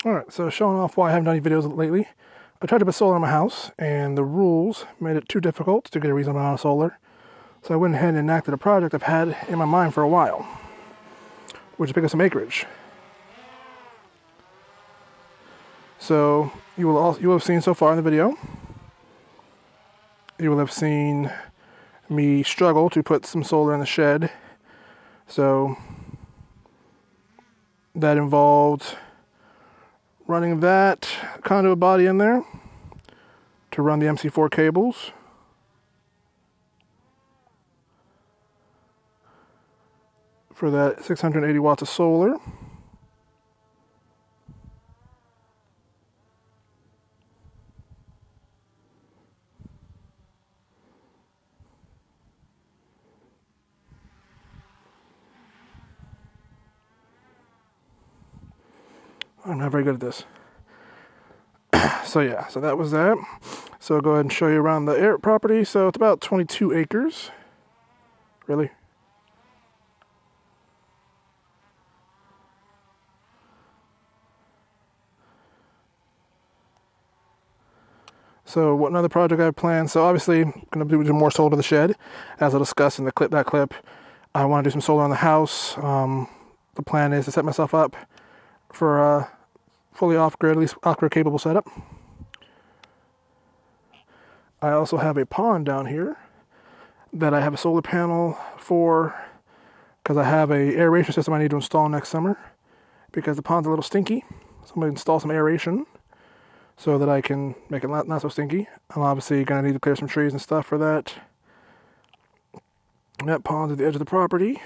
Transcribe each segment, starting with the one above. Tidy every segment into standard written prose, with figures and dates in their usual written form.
Alright, so showing off why I haven't done any videos lately. I tried to put solar on my house, and the rules made it too difficult to get a reasonable amount of solar. So I went ahead and enacted a project I've had in my mind for a while, which is pick up some acreage. So you will have seen so far in the video, you will have seen me struggle to put some solar in the shed. So that involved running that conduit body in there to run the MC4 cables. For that 680 watts of solar. I'm not very good at this. So yeah, so that was that. So I'll go ahead and show you around the property. So it's about 22 acres. Really? So what another project I have planned. So obviously I'm going to do more solar to the shed, as I'll discuss in the clip. I want to do some solar on the house. The plan is to set myself up for a fully off-grid, at least off-grid capable setup. I also have a pond down here that I have a solar panel for, because I have a aeration system I need to install next summer, because the pond's a little stinky. So I'm going to install some aeration so that I can make it not so stinky. I'm obviously going to need to clear some trees and stuff for that. And that pond's at the edge of the property.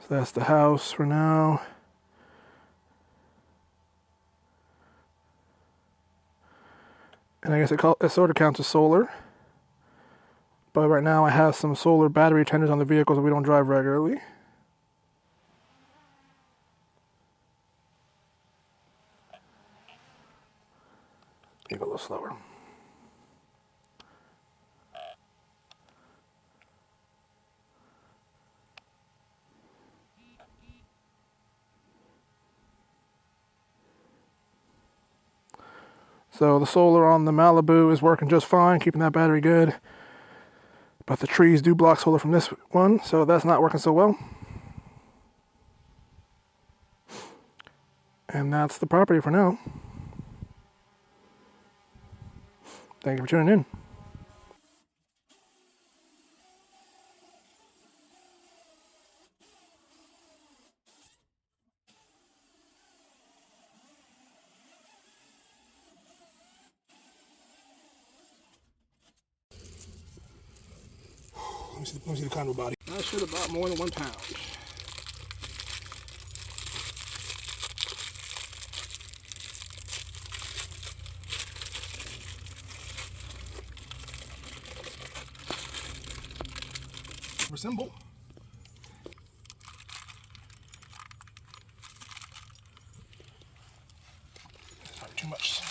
So that's the house for now. And I guess it sort of counts as solar. But right now I have some solar battery tenders on the vehicles that we don't drive regularly. Go a little slower. So the solar on the Malibu is working just fine, keeping that battery good. But the trees do block solar from this one, so that's not working so well. And that's the property for now. Thank you for tuning in. Let me see the conduit body. I should have bought more than 1 pound. For symbol. Sorry, too much.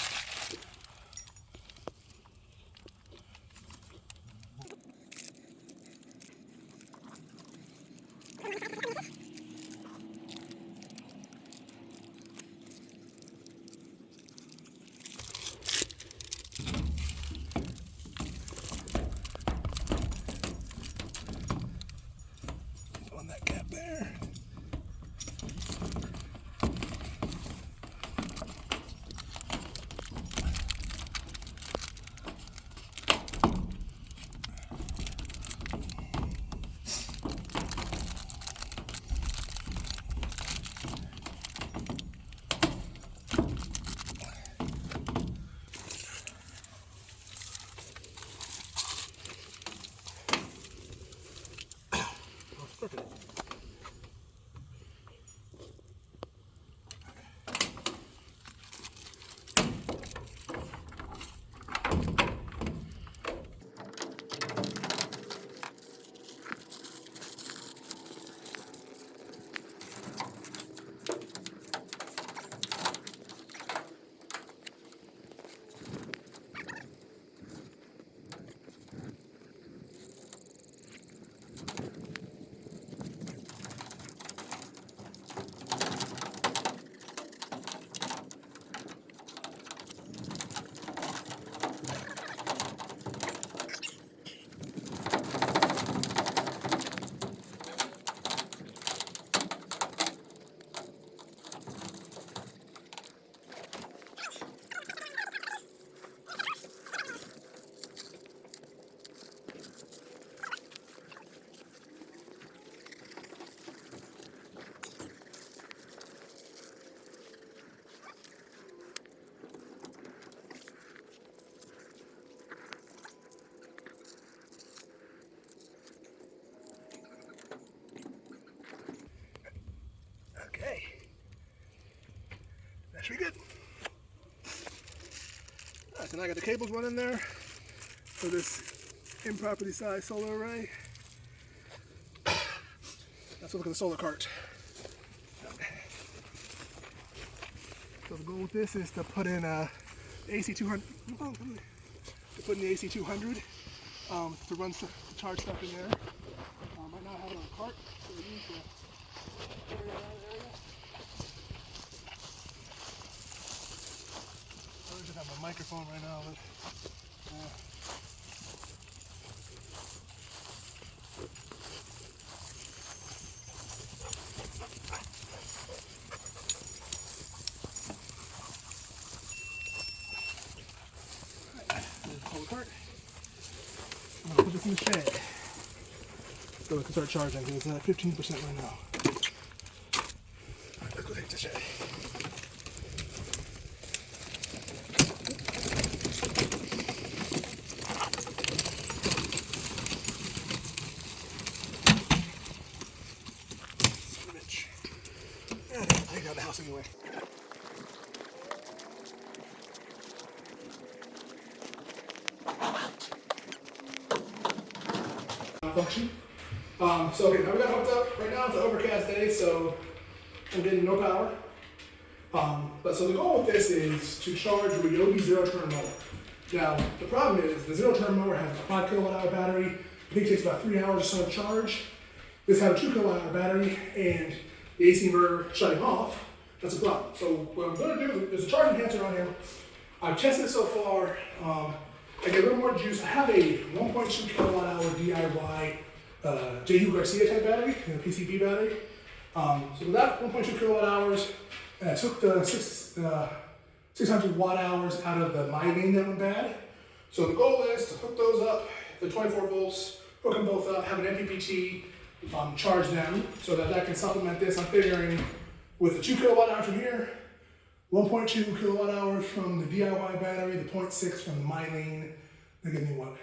Okay, that should be good. All right, so now I got the cables running there for this improperly sized solar array. Let's look at the solar cart. So the goal with this is to put in a AC200. To put in the AC200 to run to charge stuff in there. Right now I have it on a cart, so we need to put it around the area. I just have my microphone right now, but cart. I'm going to put this in the shed so we can start charging because it's at 15% right now. Alright, let's go take the shed. Son of a bitch. I got the house anyway. Function. So okay, now we got hooked up. Right now it's an overcast day, so I'm getting no power. But so the goal with this is to charge a Ryobi zero-turn mower. Now the problem is the zero-turn mower has a 5 kilowatt-hour battery. I think it takes about 3 hours or so to charge. This had a 2 kilowatt-hour battery, and the AC inverter shutting off. That's a problem. So what I'm going to do, there's a charge enhancer on here. I've tested it so far. I get a little more juice. I have a 1.2 kilowatt hour DIY Jehu Garcia type battery, PCB battery. So with that 1.2 kilowatt hours, I took the 600 watt hours out of the Mylene that went bad. So the goal is to hook those up, the 24 volts, hook them both up, have an MPPT, charge them so that can supplement this. I'm figuring with the 2 kilowatt hours from here, 1.2 kilowatt hours from the DIY battery, the 0.6 from the Mylene. They give me what?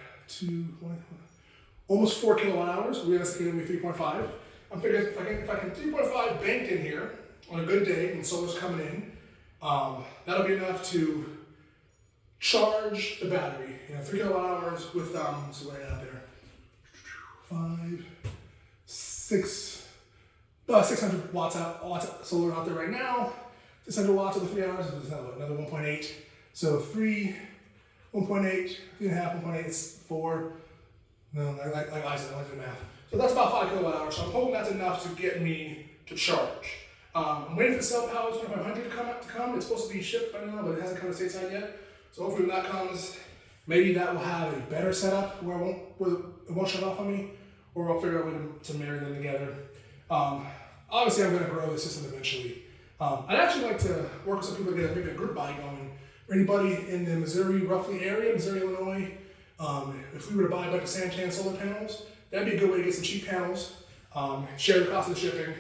Almost 4 kilowatt hours. Realistically, it'll be 3.5. I'm figuring if I can 3.5 banked in here on a good day when solar's coming in, that'll be enough to charge the battery. 3 kilowatt hours with so right out there, 600 watts solar out there right now. 600 watts over 3 hours is another 1.8. So 1.8, 3.5, 1.8 is 4. No, like I said, I like the math. So that's about 5 kilowatt hours. So I'm hoping that's enough to get me to charge. I'm waiting for the cell power 2500 to come. It's supposed to be shipped by now, but it hasn't come to stateside yet. So hopefully when that comes, maybe that will have a better setup where it won't shut off on me, or I'll figure out a way to marry them together. Obviously, I'm going to grow the system eventually. I'd actually like to work with some people to get maybe a group buy going. For anybody in the Missouri roughly area, Missouri, Illinois, if we were to buy a bunch of Santan solar panels, that'd be a good way to get some cheap panels, share the cost of the shipping,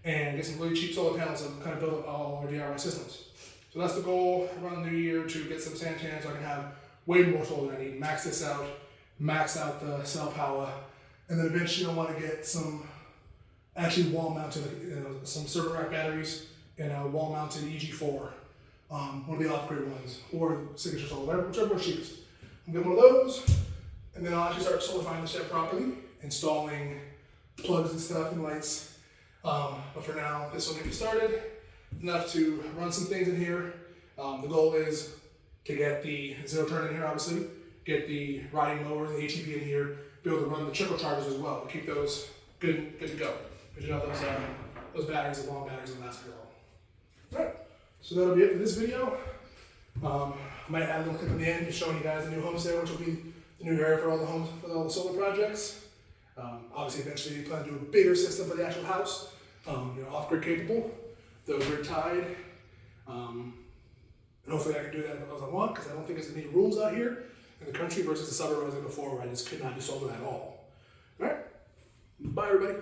and get some really cheap solar panels and kind of build up all our DIY systems. So that's the goal around the new year, to get some Santan so I can have way more solar than I need, max this out, max out the cell power, and then eventually I want to get some actually wall-mounted, some server rack batteries and a wall-mounted EG4, one of the off-grid ones, or Signature Solar, whichever one's cheapest. I'm getting one of those, and then I'll actually start solidifying the shed properly, installing plugs and stuff and lights. But for now, this will get me started, enough to run some things in here. The goal is to get the zero turn in here, obviously, get the riding mower and the ATV in here, be able to run the trickle chargers as well to keep those good to go. Because you know those batteries, the long batteries, will last very long. All right, so that'll be it for this video. I might add a little clip at the end just showing you guys the new homestead, which will be the new area for all the homes, for all the solar projects. Obviously, eventually, we plan to do a bigger system for the actual house, off-grid capable, though grid tied. And hopefully I can do that as I want, because I don't think there's any rules out here in the country versus the suburb I was in before, where I just could not do solar at all. All right, bye everybody.